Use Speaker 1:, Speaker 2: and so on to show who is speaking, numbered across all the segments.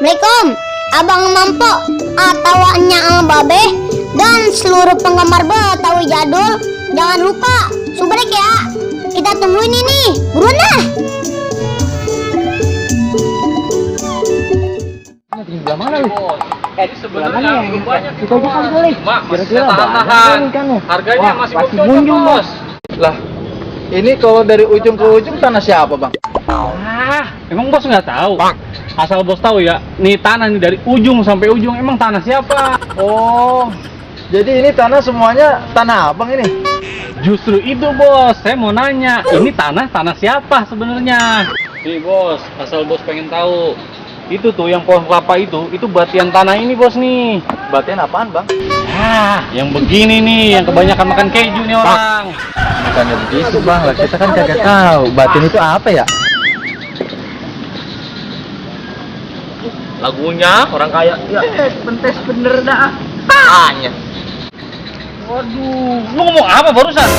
Speaker 1: Assalamualaikum, Abang Mampo, tawanya Babe, dan seluruh penggemar Betawi jadul. Jangan lupa subrek ya. Kita tungguin ini, buruan dah.
Speaker 2: Sebelah mana lu?
Speaker 3: Sebenarnya belum banyak
Speaker 2: Kita aja kan boleh.
Speaker 3: Kira-kira tahan. Harganya masih
Speaker 2: munjung,
Speaker 3: bos.
Speaker 2: Lah, ini kalau dari ujung ke ujung tanah siapa, Bang?
Speaker 3: Emang bos nggak tahu? Asal bos tahu ya, nih tanah nih dari ujung sampai ujung emang tanah siapa?
Speaker 2: Oh, jadi ini tanah semuanya tanah Abang ini?
Speaker 3: Justru itu bos, saya mau nanya, ini tanah siapa sebenarnya? Nih bos, asal bos pengen tahu, itu tuh yang pohon kelapa itu batian tanah ini bos nih.
Speaker 2: Batian apaan, Bang?
Speaker 3: Yang begini nih, yang kebanyakan makan keju nih orang.
Speaker 2: Bukannya begitu, Bang. Lah kita kan kagak tahu batian itu apa ya?
Speaker 3: Lagunya orang kaya, ya
Speaker 2: Pentes bener dah.
Speaker 3: hanya. Waduh, lu ngomong apa barusan?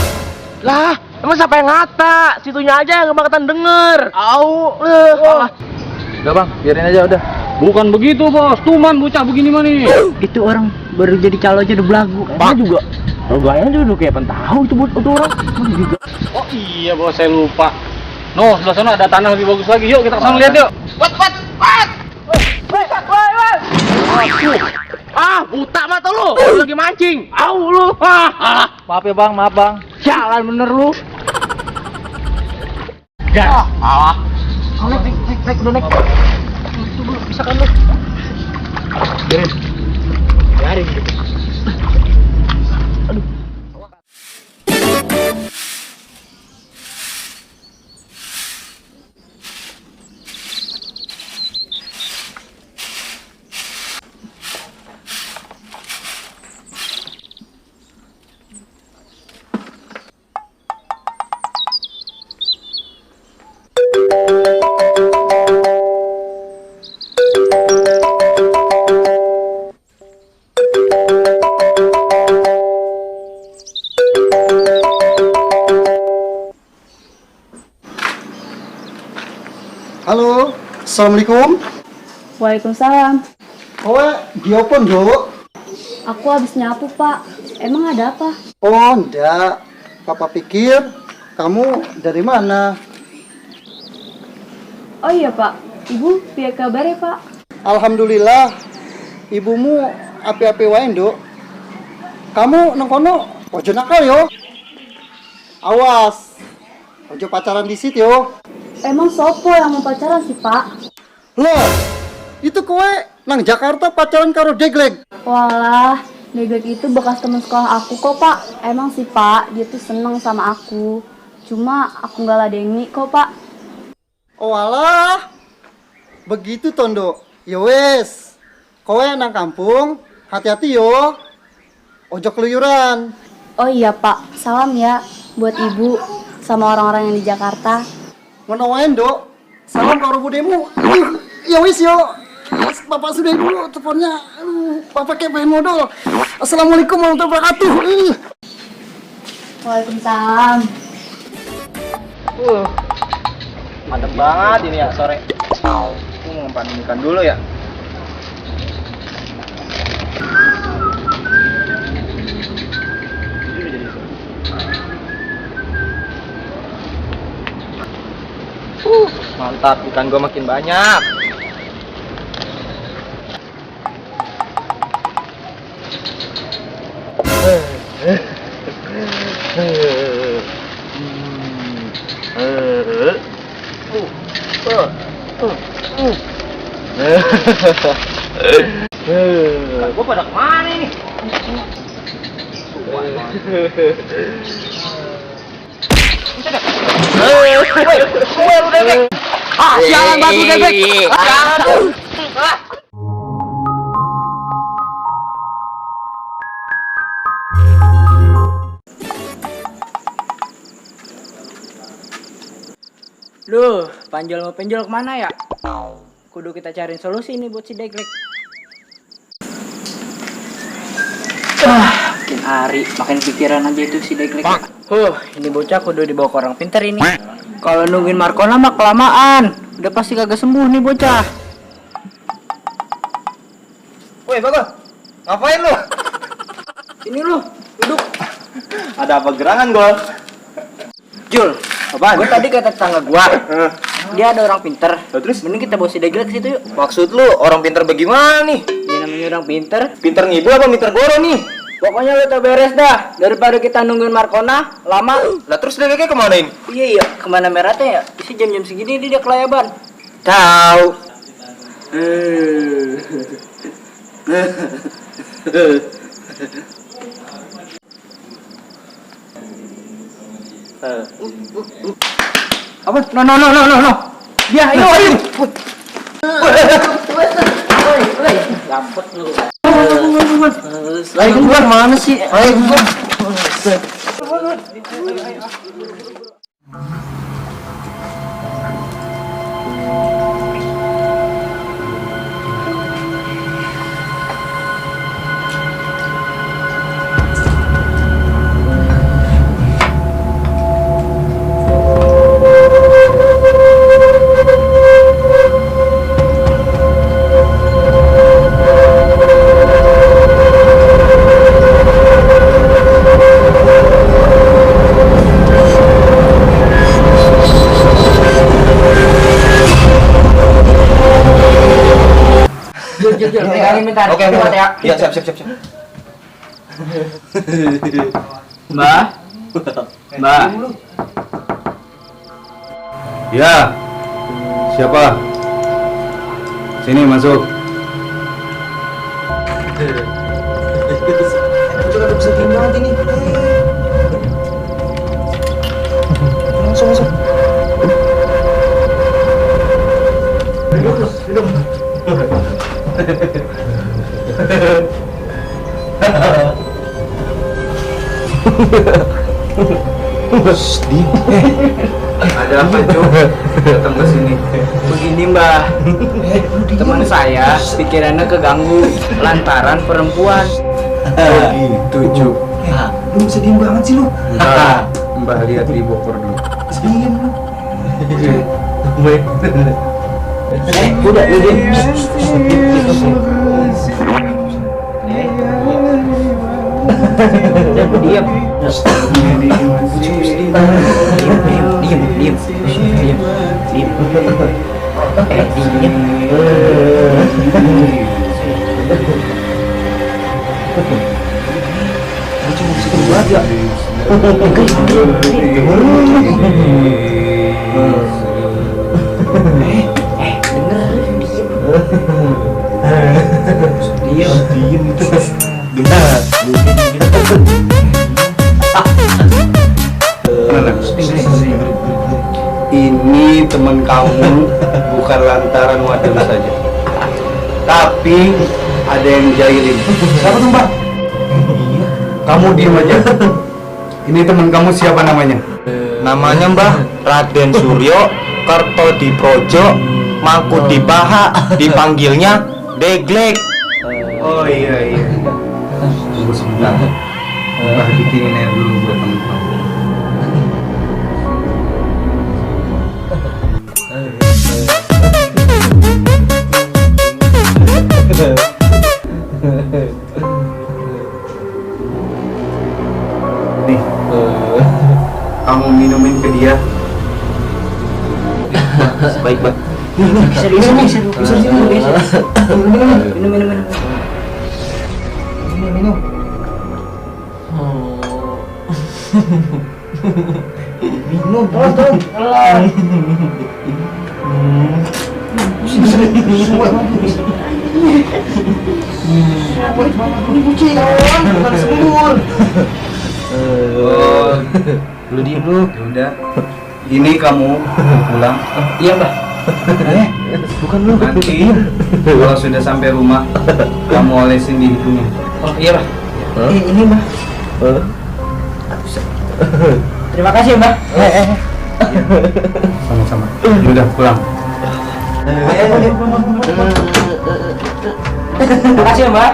Speaker 4: Lah, emang siapa yang ngata? Situnya aja yang kebangetan denger.
Speaker 2: Udah, Bang, biarin aja udah.
Speaker 3: Bukan begitu bos, tuman bocah begini mah nih.
Speaker 4: Itu orang baru jadi calo aja udah belagu. Emang juga. Gayanya juga udah kayak tahu itu orang. Emang juga.
Speaker 3: Oh iya bos, saya lupa. No, sebelah sana ada tanah lebih bagus lagi. Yuk kita kesana lihat yuk. Wat.
Speaker 4: Buta mata lu. Lu lagi mancing. Au lu.
Speaker 2: Maaf ya, Bang, maaf, Bang.
Speaker 4: Jalan bener lu.
Speaker 3: Gas.
Speaker 4: Naik, udah naik. Itu bisa kan lu? Biarin.
Speaker 5: Halo, assalamualaikum.
Speaker 6: Waalaikumsalam.
Speaker 5: Kowe diopon, Dok?
Speaker 6: Aku habis nyapu, Pak. Emang ada apa?
Speaker 5: Oh, enggak. Papa pikir kamu dari mana?
Speaker 6: Oh iya, Pak. Ibu, piye kabar ya, Pak?
Speaker 5: Alhamdulillah, ibumu api-api wae, Dok. Kamu nang kono ojo nakal yo. Awas. Ojo pacaran di situ yo.
Speaker 6: Emang sopo yang mau pacaran sih, Pak?
Speaker 5: Loh, itu kowe nang Jakarta pacaran karo Deglek.
Speaker 6: Walah, Degreg itu bekas teman sekolah aku kok, Pak. Emang sih, Pak, dia tuh seneng sama aku. Cuma aku nggak ladeni kok, Pak.
Speaker 5: Oh alah. Begitu Tondo. Ya wes. Kowe nang kampung, hati-hati yo. Ojo keluyuran.
Speaker 6: Oh iya, Pak. Salam ya buat Ibu sama orang-orang yang di Jakarta.
Speaker 5: Ngono wae, Nduk. Salam karo budemu. Ya wis yo. Bapak sudah dulu teleponnya. Bapak kayak pengen modal. Assalamualaikum warahmatullahi wabarakatuh.
Speaker 6: Waalaikumsalam.
Speaker 2: Mantap banget ini ya sore. Aku mau ngempanikan dulu ya. Mantap, ikan gua makin banyak.
Speaker 4: Gua pada kemana ini? Jalan batu bebek. Duh, panjol mau penjol kemana ya? Kudu kita cariin solusi nih buat si Deglek. Makin hari, makin pikiran aja itu si Deglek. Ini bocah kudu dibawa ke orang pintar ini. Kalau nungguin Markona mah kelamaan. Udah pasti kagak sembuh nih bocah.
Speaker 2: Woi, Bagol. Ngapain lu?
Speaker 5: Ini lu, duduk.
Speaker 2: Ada apa gerangan, Gol?
Speaker 5: Jul,
Speaker 2: Apaan?
Speaker 5: gue tadi kata tetangga gua, dia ada orang pinter.
Speaker 2: Terus?
Speaker 5: Mending kita bawa si Degel ke situ yuk.
Speaker 2: Maksud lu orang pinter bagaimana nih?
Speaker 5: Dia namanya orang pinter.
Speaker 2: Pinter ngibul apa pinter goro nih?
Speaker 5: Pokoknya lu tak beres dah. Daripada kita nungguin Markona lama.
Speaker 2: Lah terus DWK kemanain?
Speaker 5: Iya, kemana meratnya ya? Isi jam-jam segini dia kelayaban.
Speaker 2: Tahu.
Speaker 5: Apa? No. Dia, ayo. Dapet lu. Ayo keluar mana sih? Ayo keluar.
Speaker 2: Oke, ya. Iya, siap.
Speaker 3: Mbak. Ya. Siapa? Sini masuk.
Speaker 2: Jangan bisa diem banget ini. Masuk.
Speaker 3: Ada apa, Cuk? Datang ke sini.
Speaker 5: Begini Mbah, teman saya pikirannya keganggu lantaran perempuan.
Speaker 3: Gitu, Cuk.
Speaker 2: Lu bisa diem banget sih lu.
Speaker 3: Mbah lihat di bokor dulu.
Speaker 2: Diem lu.
Speaker 5: Udah diem. Diam.
Speaker 3: Ini teman kamu bukan lantaran wadon saja, tapi ada yang jahilin.
Speaker 2: Siapa tuh, Mbak?
Speaker 3: Kamu diem aja. Ini teman kamu siapa namanya?
Speaker 2: Namanya Mbah Raden Suryo Kertodiprojo Mangkudipaha, dipanggilnya Deglek.
Speaker 3: Oh iya. Tunggu sebentar. Mbah bikinin air dulu buat teman kamu. Nih, kamu minumin ke dia.
Speaker 2: Baik, Mbak.
Speaker 5: Bisa minum. Tolong.
Speaker 3: Lu diem lu. Ya udah. Ini kamu pulang.
Speaker 5: Iya Mbah.
Speaker 3: Bukan lu. Nanti kalau sudah sampai rumah, kamu olesin di hidungnya.
Speaker 5: Oh iya Mbah. Ini Mbah. Terima kasih Mbah.
Speaker 3: Sama-sama. Ya udah pulang.
Speaker 5: Terima kasih Mbak.